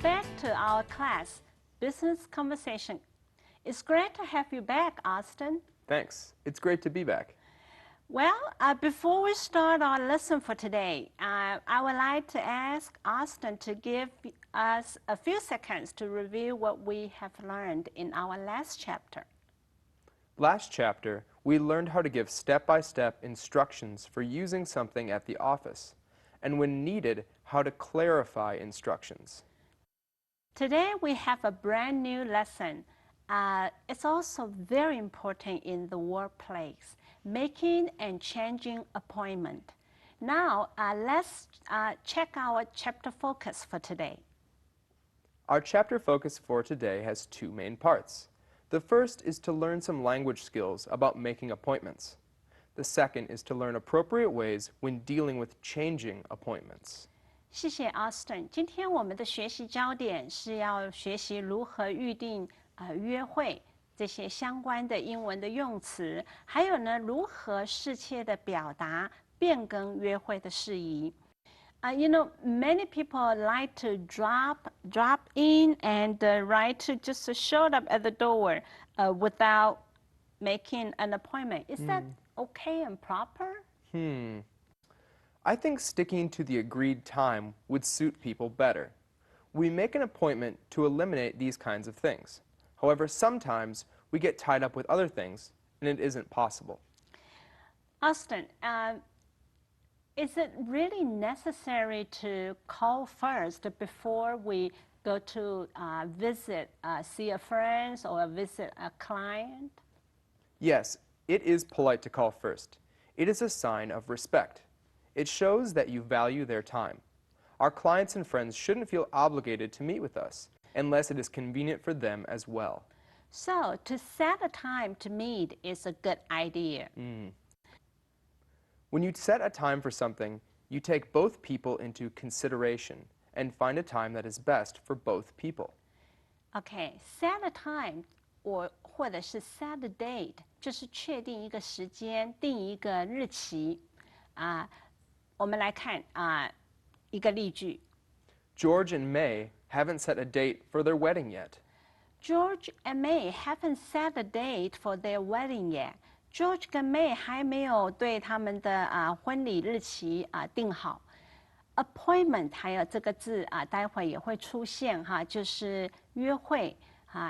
back to our class, Business Conversation. It's great to have you back, Austin. Thanks. It's great to be back. Well, before we start our lesson for today, I would like to ask Austin to give us a few seconds to review what we have learned in our last chapter. Last chapter, we learned how to give step-by-step instructions for using something at the office, and when needed, how to clarify instructions. Today, we have a brand new lesson. It's also very important in the workplace, making and changing appointment. Now, let's check our chapter focus for today. Our chapter focus for today has two main parts. The first is to learn some language skills about making appointments. The second is to learn appropriate ways when dealing with changing appointments. 谢谢 Austin。今天我们的学习焦点是要学习如何预定约会这些相关的英文的用词，还有呢如何适切的表达变更约会的事宜。You know, many people like to drop in and to just show up at the door without making an appointment. Is that okay and proper? I think sticking to the agreed time would suit people better. We make an appointment to eliminate these kinds of things. However, sometimes we get tied up with other things, and it isn't possible. Austin, is it really necessary to call first before we go to see a friend or visit a client? Yes, it is polite to call first. It is a sign of respect. It shows that you value their time. Our clients and friends shouldn't feel obligated to meet with us unless it is convenient for them as well. So, to set a time to meet is a good idea. When you set a time for something, you take both people into consideration and find a time that is best for both people. Okay, set a time 或者是 set a date 就是确定一个时间，定一个日期。我们来看一个例句。George and May haven't set a date for their wedding yet. George and May haven't set a date for their wedding yet. George 跟 May 还没有对他们的婚礼日期定好。Appointment 还有这个字待会也会出现就是约会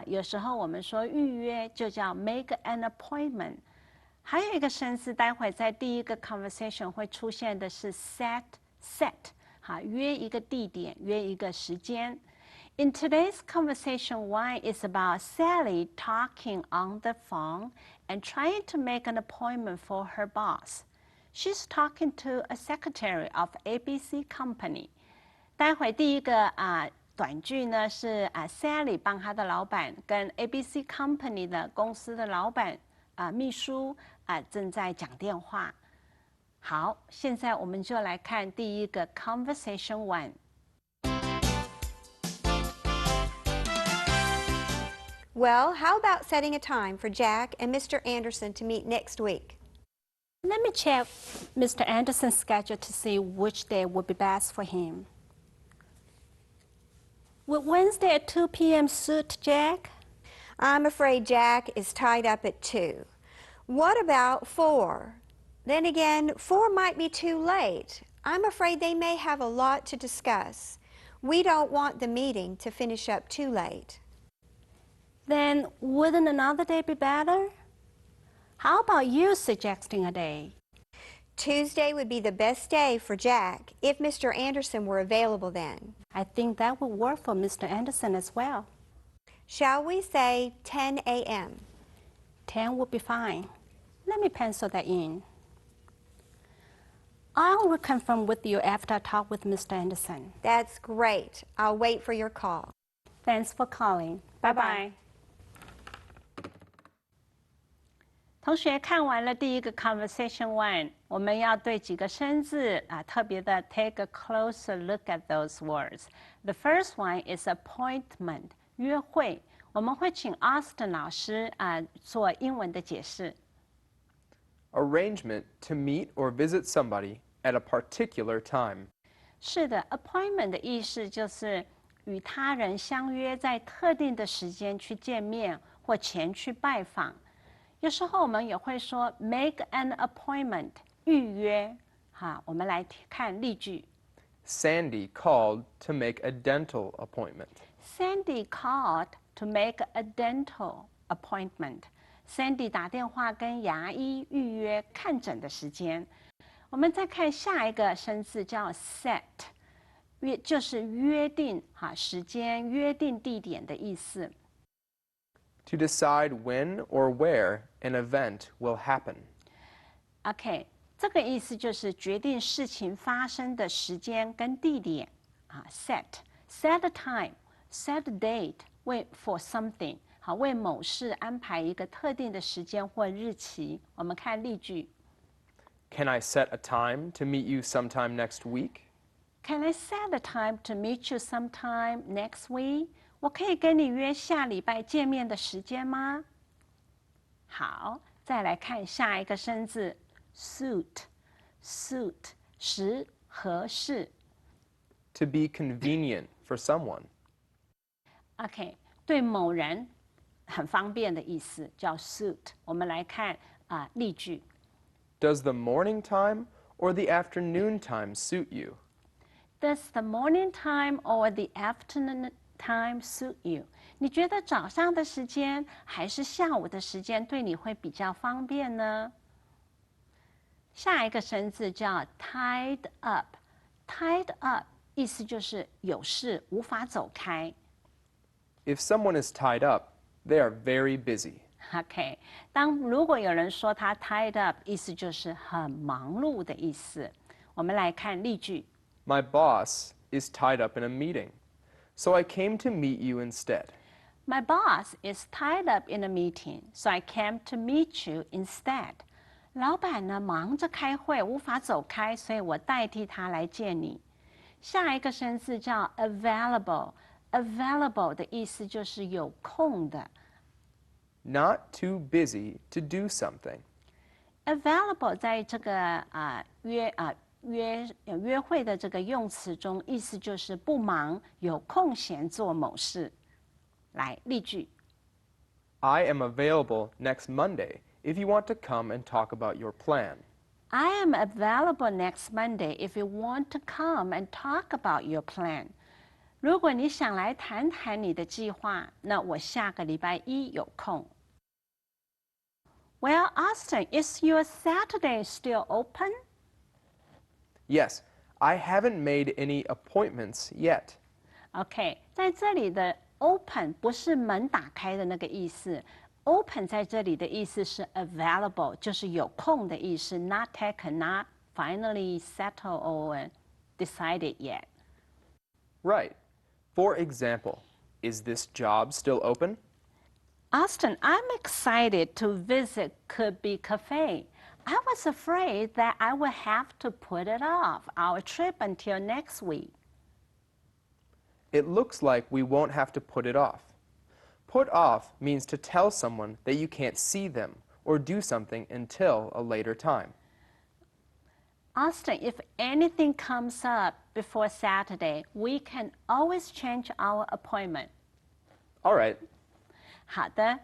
有时候我们说预约就叫 make an appointment。还有一个生词，待会在第一个 conversation 会出现的是 set，约一个地点，约一个时间。In today's conversation, one is about Sally talking on the phone and trying to make an appointment for her boss. She's talking to a secretary of ABC Company. 待会第一个短句呢是Sally 帮她的老板跟 ABC Company 的公司的老板秘书正在讲电话。好，现在我们就来看第一个 Conversation 1。Well, how about setting a time for Jack and Mr. Anderson to meet next week? Let me check Mr. Anderson's schedule to see which day would be best for him. Would Wednesday at 2 p.m. suit Jack? I'm afraid Jack is tied up at 2. What about 4? Then again, 4 might be too late. I'm afraid they may have a lot to discuss. We don't want the meeting to finish up too late. Then wouldn't another day be better? How about you suggesting a day? Tuesday would be the best day for Jack if Mr. Anderson were available then. I think that would work for Mr. Anderson as well. Shall we say 10 a.m.? 10 would be fine. Let me pencil that in. I'll reconfirm with you after I talk with Mr. Anderson. That's great. I'll wait for your call. Thanks for calling. Bye-bye. 同学看完了第一个 Conversation 1， 我们要对几个生字特别的 take a closer look at those words. The first one is appointment, 约会。我们会请 Austin 老师做英文的解释。Arrangement to meet or visit somebody at a particular time. 是的 ，appointment 的意思就是与他人相约在特定的时间去见面或前去拜访。有时候我们也会说 make an appointment 预约。好，我们来看例句。Sandy called to make a dental appointment. Sandy called to make a dental appointment. Sandy 打电话跟牙医预约看诊的时间。我们再看下一个生字叫 set， 就是约定时间、约定地点的意思。To decide when or where an event will happen. OK， 这个意思就是决定事情发生的时间跟地点set a time, set a date, wait for something， 好，为某事安排一个特定的时间或日期。我们看例句。Can I set a time to meet you sometime next week? Can I set a time to meet you sometime next week? 我可以跟你约下礼拜见面的时间吗？好，再来看下一个生字 suit， 使合适。To be convenient for someone. OK， 对某人很方便的意思叫 suit。我们来看例句。Does the morning time or the afternoon time suit you? Does the morning time or the afternoon time suit you? 你觉得早上的时间还是下午的时间对你会比较方便呢？下一个生字叫 tied up。tied up 意思就是有事无法走开。If someone is tied up, they are very busy. OK， 如果有人说他 tied up， 意思就是很忙碌的意思。我们来看例句。My boss is tied up in a meeting, so I came to meet you instead. My boss is tied up in a meeting, so I came to meet you instead. 老板呢忙着开会，无法走开，所以我代替他来见你。下一个生字叫 available。available 的意思就是有空的。Not too busy to do something. Available 在这个约会的这个用词中，意思就是不忙，有空闲做某事。来，例句。I am available next Monday if you want to come and talk about your plan. I am available next Monday if you want to come and talk about your plan. 如果你想来谈谈你的计划，那我下个礼拜一有空。Well, Austin, is your Saturday still open? Yes, I haven't made any appointments yet. OK， 在这里的 open 不是门打开的那个意思 ，open 在这里的意思是 available， 就是有空的意思 ，not taken, not finally settled or decided yet. Right. For example, is this job still open? Austin, I'm excited to visit Could-Be Cafe. I was afraid that I would have to put it off our trip until next week. It looks like we won't have to put it off. Put off means to tell someone that you can't see them or do something until a later time. Austin, if anything comes up before Saturday, we can always change our appointment. All right. 好的，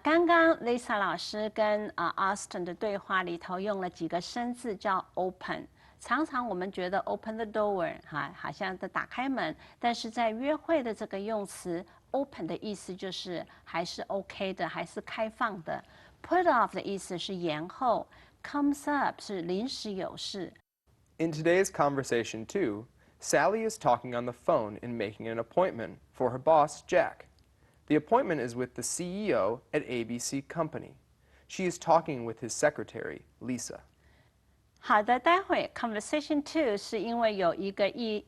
刚刚 Lisa 老师跟Austin 的对话里头用了几个生字叫 open。常常我们觉得 open the door 好像在打开门，但是在约会的这个用词 open 的意思就是还是 OK 的，还是开放的。Put off 的意思是延后 ，comes up 是临时有事。In today's conversation, too, Sally is talking on the phone and making an appointment for her boss, Jack. The appointment is with the CEO at ABC Company. She is talking with his secretary, Lisa. 好的，待会 Conversation 2是因为有一个意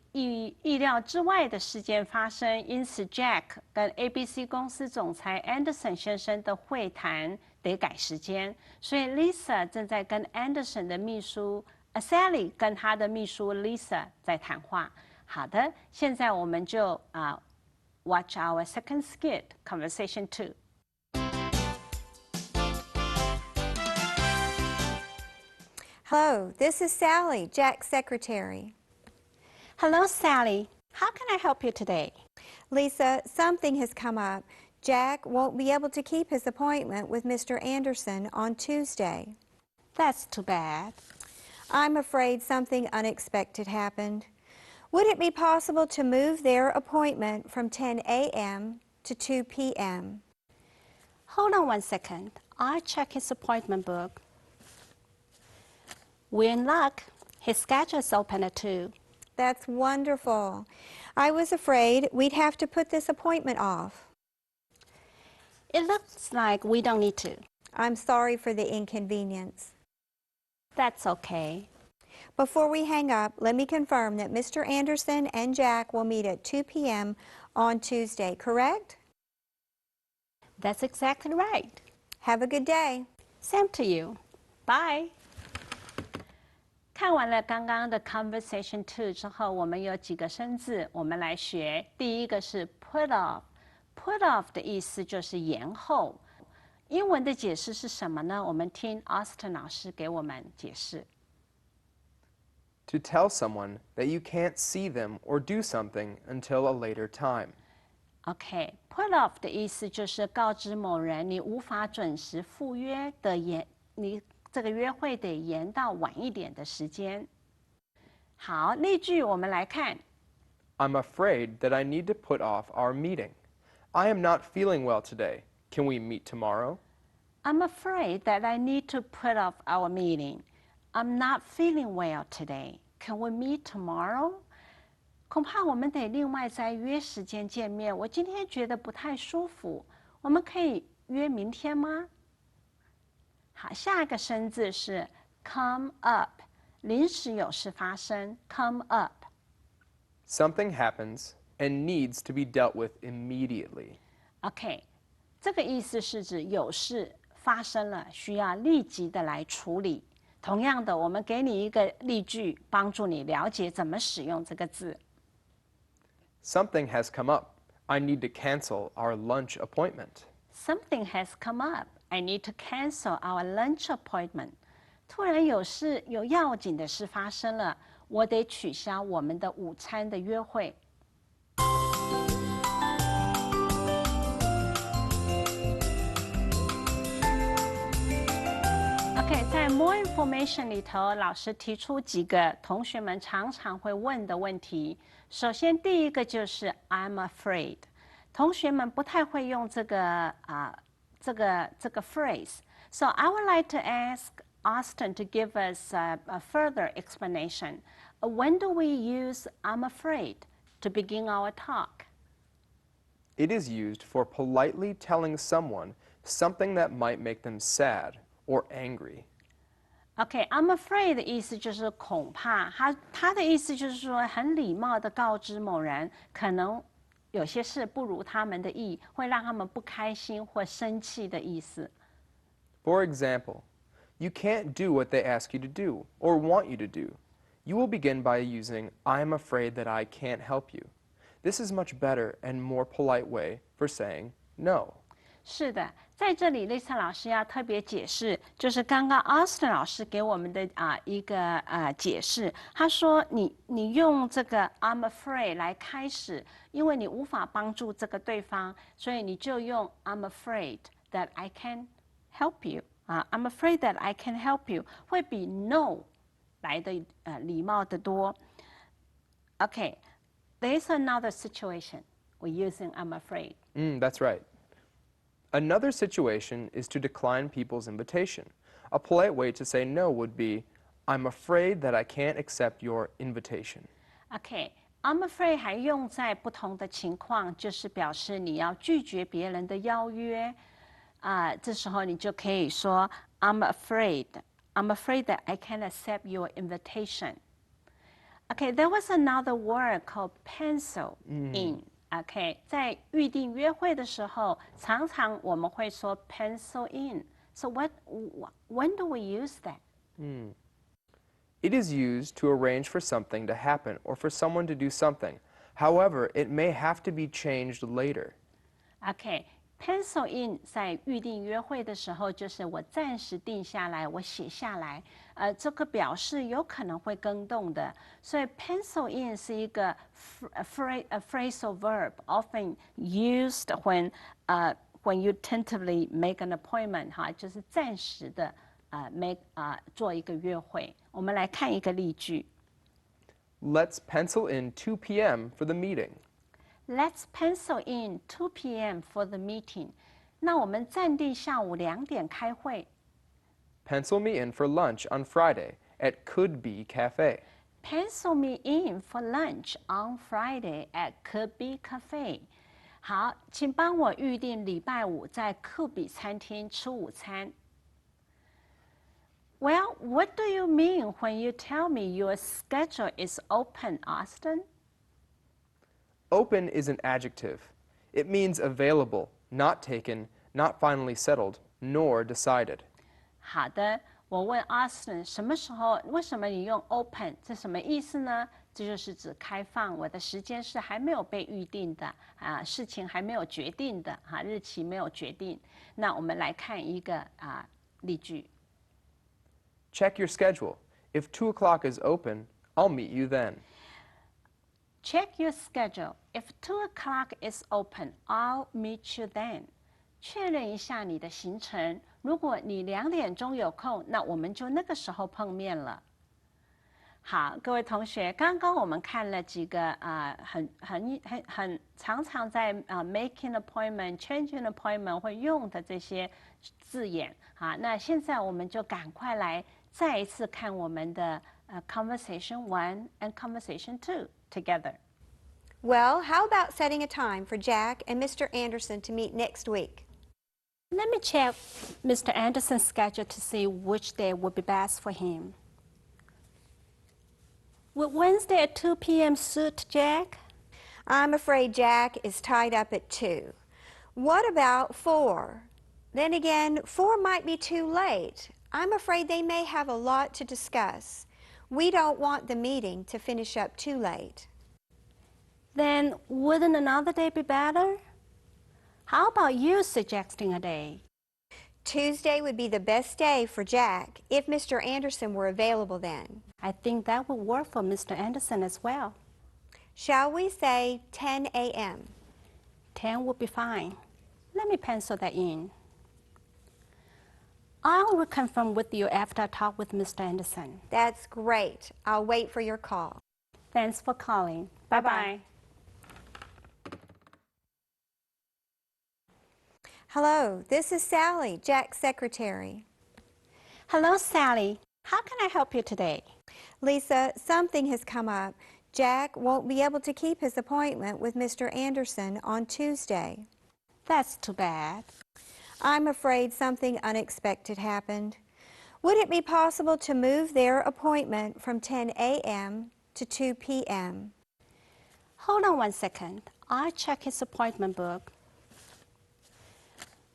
料之外的事件发生，因此 Jack 跟 ABC 公司总裁 Anderson 先生的会谈得改时间，所以 Lisa 正在跟 Anderson 的秘书Sally 跟她的秘书 Lisa 在谈话。好的，现在我们就watch our second skit, Conversation 2. Hello, this is Sally, Jack's secretary. Hello, Sally. How can I help you today? Lisa, something has come up. Jack won't be able to keep his appointment with Mr. Anderson on Tuesday. That's too bad. I'm afraid something unexpected happened. Would it be possible to move their appointment from 10 a.m. to 2 p.m.? Hold on 1 second. I'll check his appointment book. We're in luck. His schedule is open at 2. That's wonderful. I was afraid we'd have to put this appointment off. It looks like we don't need to. I'm sorry for the inconvenience. That's okay. Before we hang up, let me confirm that Mr. Anderson and Jack will meet at 2 p.m. on Tuesday, correct? That's exactly right. Have a good day. Same to you. Bye. 看完了刚刚的 Conversation 2之后，我们有几个生字，我们来学。第一个是 put off。put off 的意思就是延后。英文的解释是什么呢？我们听 Austin 老师给我们解释。To tell someone that you can't see them or do something until a later time. OK，put off 的意思就是告知某人你无法准时赴约的你这个约会得延到晚一点的时间。好，例句我们来看。I'm afraid that I need to put off our meeting. I am not feeling well today. Can we meet tomorrow? I'm afraid that I need to put off our meeting. I'm not feeling well today. Can we meet tomorrow? 恐怕我们得另外再约时间见面。我今天觉得不太舒服，我们可以约明天吗？好，下一个生字是 come up， 临时有事发生 come up。 Something happens and needs to be dealt with immediately. OK， 这个意思是指有事发生了，需要立即的来处理。同样的，我们给你一个例句，帮助你了解怎么使用这个字。Something has come up. I need to cancel our lunch appointment. Something has come up. I need to cancel our lunch appointment. 突然有要紧的事发生了，我得取消我们的午餐的约会。OK， 在 More Information 里头，老师提出几个同学们常常会问的问题。首先，第一个就是 I'm afraid。同学们不太会用这个phrase。So I would like to ask Austin to give us a further explanation. When do we use I'm afraid to begin our talk? It is used for politely telling someone something that might make them sad or angry. OK，I'm afraid 的意思就是恐怕，他的意思就是说很礼貌的告知某人，可能有些事不如他们的意，会让他们不开心或生气的意思。For example, you can't do what they ask you to do or want you to do. You will begin by using I'm afraid that I can't help you. This is much better and more polite way for saying no. 是的，在这里Lisa老师要特别解释，就是刚刚 Austin 老师给我们的一个解释。他说你用这个 I'm afraid 来开始，因为你无法帮助这个对方，所以你就用 I'm afraid that I can help you。I'm afraid that I can help you 会比 No 来的礼貌得多。Okay, there's another situation we're using I'm afraid. That's right. Another situation is to decline people's invitation. A polite way to say no would be, I'm afraid that I can't accept your invitation. OK, I'm afraid 还用在不同的情况，就是表示你要拒绝别人的邀约。这时候你就可以说 I'm afraid that I can't accept your invitation. OK, there was another word called pencil in. OK， 在预定约会的时候，常常我们会说 pencil in. So when do we use that? It is used to arrange for something to happen or for someone to do something. However, it may have to be changed later. OK， Pencil in 在预定约会的时候，就是我暂时定下来，我写下来，这个表示有可能会更动的，所以 pencil in 是一个 phrasal verb, often used when you tentatively make an appointment 哈，就是暂时的做一个约会。我们来看一个例句。Let's pencil in 2 p.m. for the meeting. Let's pencil in 2 p.m. for the meeting. 那我们暂定下午2点开会。Pencil me in for lunch on Friday at Could Be Cafe. Pencil me in for lunch on Friday at Could Be Cafe. 好，请帮我预定礼拜5在酷比餐厅吃午餐。Well, what do you mean when you tell me your schedule is open, Austin? Open is an adjective. It means available, not taken, not finally settled, nor decided. 好的，我问 Austin 什么时候？为什么你用 open？ 这什么意思呢？这就是指开放，我的时间是还没有被预定的事情还没有决定的日期没有决定。那我们来看一个例句。Check your schedule. If 2 o'clock is open, I'll meet you then. Check your schedule. If 2 o'clock is open, I'll meet you then. 确认一下你的行程。如果你2点钟有空，那我们就那个时候碰面了。好，各位同学，刚刚我们看了几个很常常在making appointment, changing appointment 会用的这些字眼。好，那现在我们就赶快来再一次看我们的conversation 1 and conversation 2 together. Well, how about setting a time for Jack and Mr. Anderson to meet next week? Let me check Mr. Anderson's schedule to see which day would be best for him. Would Wednesday at 2 p.m. suit Jack? I'm afraid Jack is tied up at 2. What about 4? Then again, 4 might be too late. I'm afraid they may have a lot to discuss. We don't want the meeting to finish up too late. Then wouldn't another day be better? How about you suggesting a day? Tuesday would be the best day for Jack if Mr. Anderson were available then. I think that would work for Mr. Anderson as well. Shall we say 10 a.m.? 10 would be fine. Let me pencil that in. I'll reconfirm with you after I talk with Mr. Anderson. That's great. I'll wait for your call. Thanks for calling. Bye-bye. Hello, this is Sally, Jack's secretary. Hello, Sally. How can I help you today? Lisa, something has come up. Jack won't be able to keep his appointment with Mr. Anderson on Tuesday. That's too bad. I'm afraid something unexpected happened. Would it be possible to move their appointment from 10 a.m. to 2 p.m.? Hold on 1 second. I'll check his appointment book.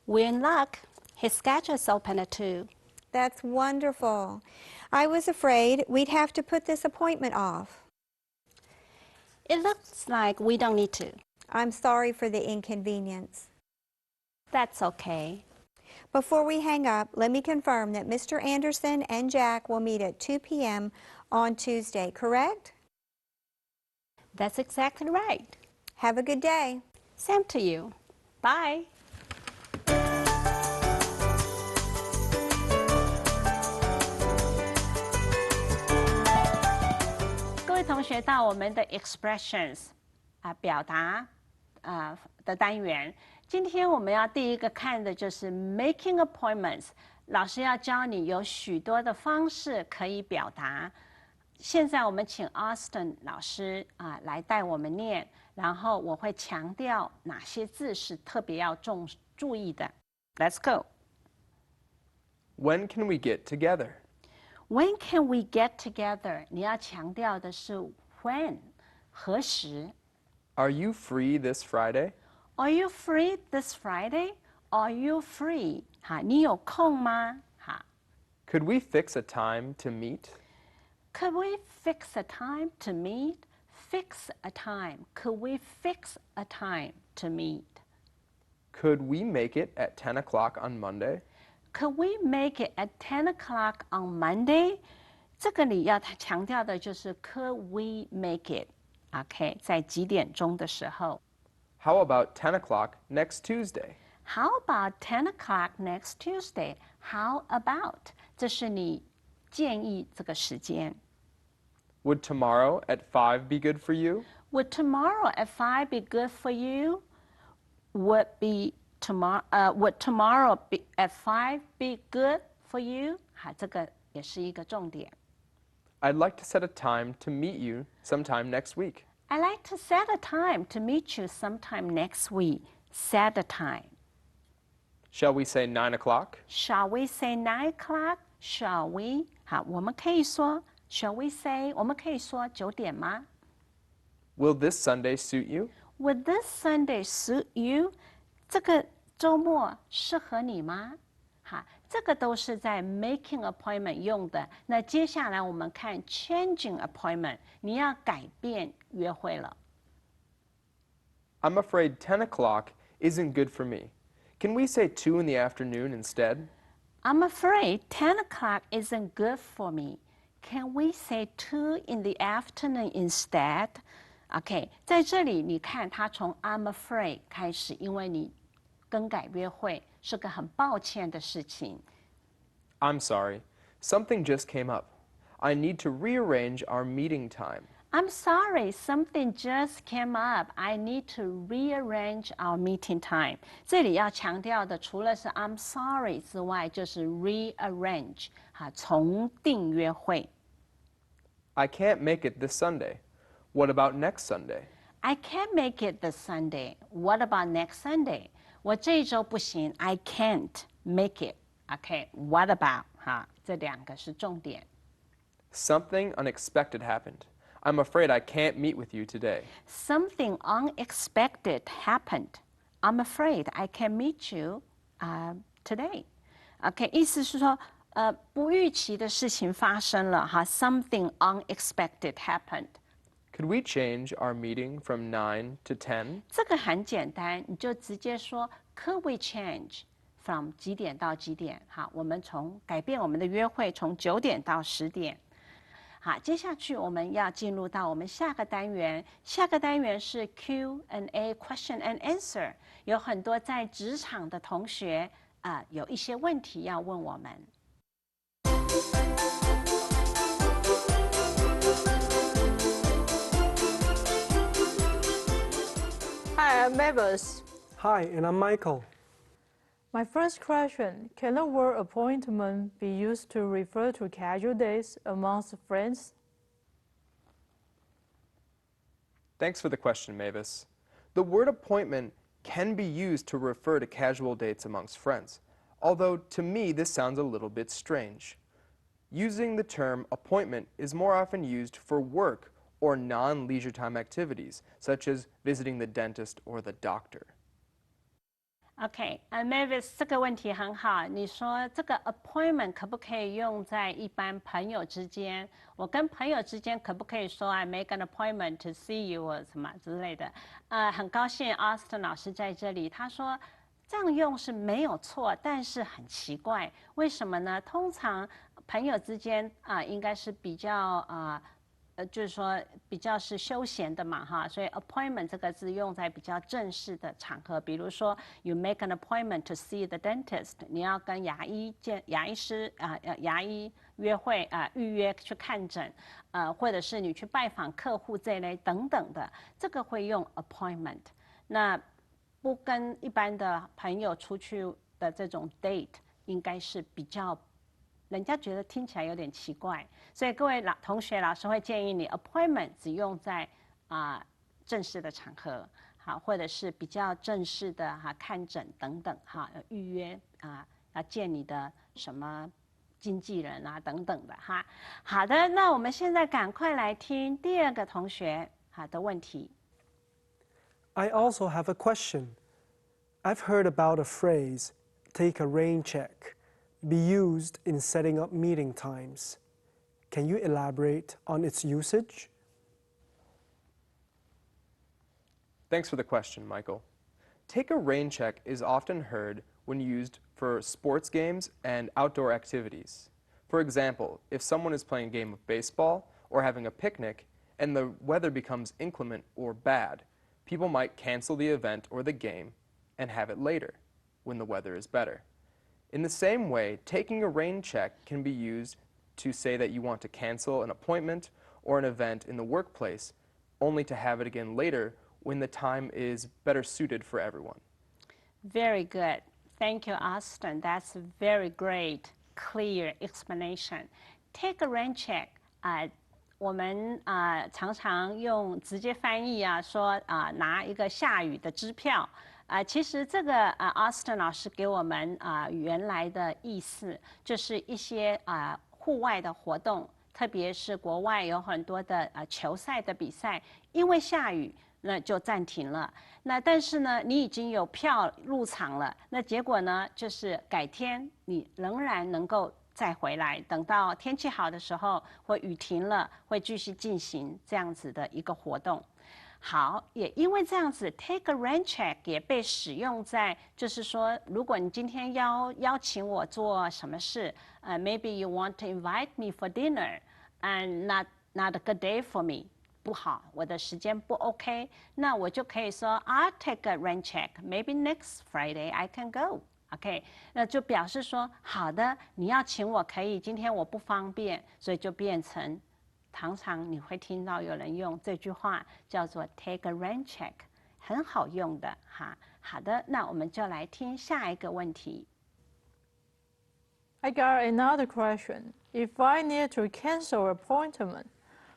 We're in luck. His schedule is open at 2. That's wonderful. I was afraid we'd have to put this appointment off. It looks like we don't need to. I'm sorry for the inconvenience. That's okay. Before we hang up, let me confirm that Mr. Anderson and Jack will meet at 2 p.m. on Tuesday, correct? That's exactly right. Have a good day. Same to you. Bye. 各位同学到我们的 expressions 表达的单元。今天我们要第一个看的就是 making appointments。老师要教你有许多的方式可以表达。现在我们请 Austin 老师来带我们念，然后我会强调哪些字是特别要注意的。Let's go. When can we get together? When can we get together? 你要强调的是 when 何时。Are you free this Friday? Are you free this Friday? Are you free? 你有空吗？ Could we fix a time to meet? Could we fix a time to meet? Fix a time. Could we fix a time to meet? Could we make it at 10 o'clock on Monday? Could we make it at 10 o'clock on Monday? 这个里要强调的就是 could we make it? OK， 在几点钟的时候。How about 10 o'clock next Tuesday? How about 10 o'clock next Tuesday? How about? 这是你建议这个时间。Would tomorrow at 5 be good for you? Would tomorrow at 5 be good for you? Would tomorrow at 5 be good for you? 好，这个也是一个重点。I'd like to set a time to meet you sometime next week. I'd like to set a time to meet you sometime next week. Set a time. Shall we say 9 o'clock? Shall we say 9 o'clock? Shall we? 好，我们可以说 Shall we say? 我们可以说9点吗？ Will this Sunday suit you? Would this Sunday suit you? 这个周末适合你吗？好，这个都是在 making appointment 用的。那接下来我们看 changing appointment， 你要改变约会了。I'm afraid 10 o'clock isn't good for me. Can we say 2 in the afternoon instead? I'm afraid 10 o'clock isn't good for me. Can we say 2 in the afternoon instead? OK， 在这里你看他从 I'm afraid 开始，因为你更改约会是个很抱歉的事情。I'm sorry. Something just came up. I need to rearrange our meeting time. I'm sorry, something just came up. I need to rearrange our meeting time. 这里要强调的，除了是 I'm sorry 之外，就是 rearrange， 重订约会。I can't make it this Sunday. What about next Sunday? I can't make it this Sunday. What about next Sunday? 我这一周不行 I can't make it. OK, what about? 这两个是重点。Something unexpected happened. I'm afraid I can't meet with you today. Something unexpected happened. I'm afraid I can't meet you today. OK， 意思是说，不预期的事情发生了Something unexpected happened. Could we change our meeting from 9 to 10? 这个很简单，你就直接说 Could we change from 几点到几点？好，我们改变我们的约会，从9点到10点。好，接下去我们要进入到我们下个单元。下个单元是 Q&A question and answer， 有很多在职场的同学有一些问题要问我们。Hi, I'm Mavis. Hi, and I'm Michael. My first question, can the word appointment be used to refer to casual dates amongst friends? Thanks for the question, Mavis. The word appointment can be used to refer to casual dates amongst friends, although to me this sounds a little bit strange. Using the term appointment is more often used for work or non-leisure time activities, such as visiting the dentist or the doctor. OK， Mavis 这个问题很好。你说这个 appointment 可不可以用在一般朋友之间？我跟朋友之间可不可以说 I make an appointment to see you 或什么之类的？很高兴 Austin 老师在这里。他说这样用是没有错，但是很奇怪，为什么呢？通常朋友之间应该是比较就是说比较是休闲的嘛所以 appointment 这个字用在比较正式的场合，比如说 you make an appointment to see the dentist， 你要跟牙医约会预约去看诊或者是你去拜访客户这一类等等的，这个会用 appointment。那不跟一般的朋友出去的这种 date 应该是比较人家觉得听起来有点奇怪，所以各位同学老师会建议你 appointment 只用在正式的场合，好，或者是比较正式的看诊等等预约要见你的什么经纪人等等的好的，那我们现在赶快来听第二个同学的问题。I also have a question. I've heard about a phrase, take a rain check, be used in setting up meeting times. Can you elaborate on its usage? Thanks for the question, Michael. Take a rain check is often heard when used for sports games and outdoor activities. For example, if someone is playing a game of baseball or having a picnic and the weather becomes inclement or bad, people might cancel the event or the game and have it later when the weather is better. In the same way, taking a rain check can be used to say that you want to cancel an appointment or an event in the workplace, only to have it again later when the time is better suited for everyone. Very good. Thank you, Austin. That's a very great, clear explanation. Take a rain check. 我们常常用直接翻译说拿一个下雨的支票。其实这个Austin 老师给我们原来的意思，就是一些户外的活动，特别是国外有很多的球赛的比赛，因为下雨，那就暂停了。那但是呢，你已经有票入场了，那结果呢，就是改天你仍然能够再回来，等到天气好的时候或雨停了，会继续进行这样子的一个活动。好，也因为这样子 ，take a rain check 也被使用在，就是说，如果你今天邀请我做什么事，maybe you want to invite me for dinner, and not a good day for me， 不好，我的时间不 OK， 那我就可以说 I'll take a rain check, maybe next Friday I can go。OK， 那就表示说，好的，你要请我可以，今天我不方便，所以就变成。常常你会听到有人用这句话叫做 take a rain check， 很好用的哈。好的，那我们就来听下一个问题。I got another question. If I need to cancel an appointment,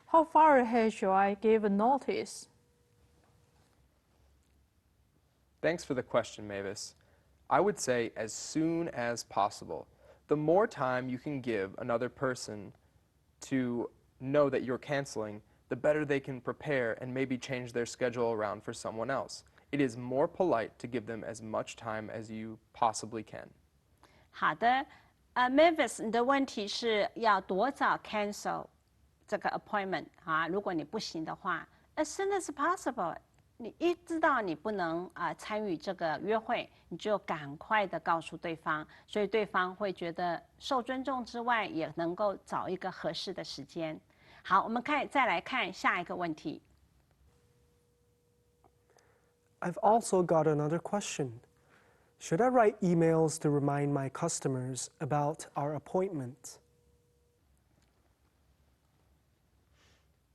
how far ahead should I give a notice? Thanks for the question, Mavis. I would say as soon as possible. The more time you can give another person to know that you're canceling, the better they can prepare and maybe change their schedule around for someone else. It is more polite to give them as much time as you possibly can. 好的，Mavis， 你的问题是要多早 cancel 这个 appointment 如果你不行的话 ，as soon as possible。你一知道你不能参与这个约会，你就赶快的告诉对方，所以对方会觉得受尊重之外，也能够找一个合适的时间。好，我们再来看下一个问题。I've also got another question. Should I write emails to remind my customers about our appointment?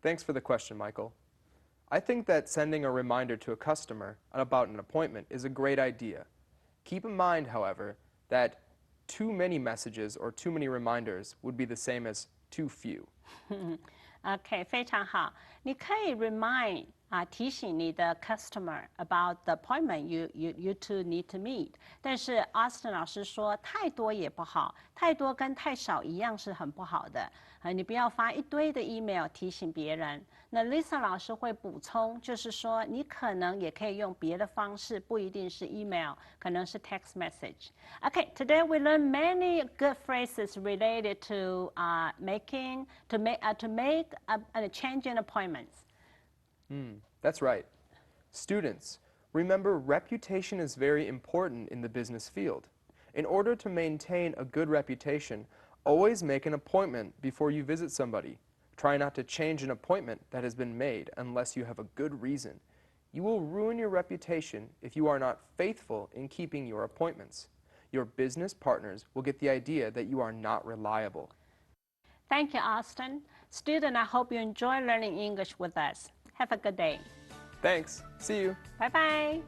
Thanks for the question, Michael. I think that sending a reminder to a customer about an appointment is a great idea. Keep in mind, however, that too many messages or too many reminders would be the same as too few. OK， 非常好。你可以 remind 提醒你的 customer about the appointment you two need to meet。但是 Austin 老师说太多也不好，太多跟太少一样是很不好的。你不要发一堆的 email 提醒别人。那 Lisa 老师会补充，就是说你可能也可以用别的方式，不一定是 email， 可能是 text message。Okay, today we learn many good phrases related to make and changing appointments. That's right. Students, remember reputation is very important in the business field. In order to maintain a good reputation, always make an appointment before you visit somebody. Try not to change an appointment that has been made unless you have a good reason. You will ruin your reputation if you are not faithful in keeping your appointments. Your business partners will get the idea that you are not reliable. Thank you, Austin. Student, I hope you enjoy learning English with us. Have a good day. Thanks. See you. Bye-bye.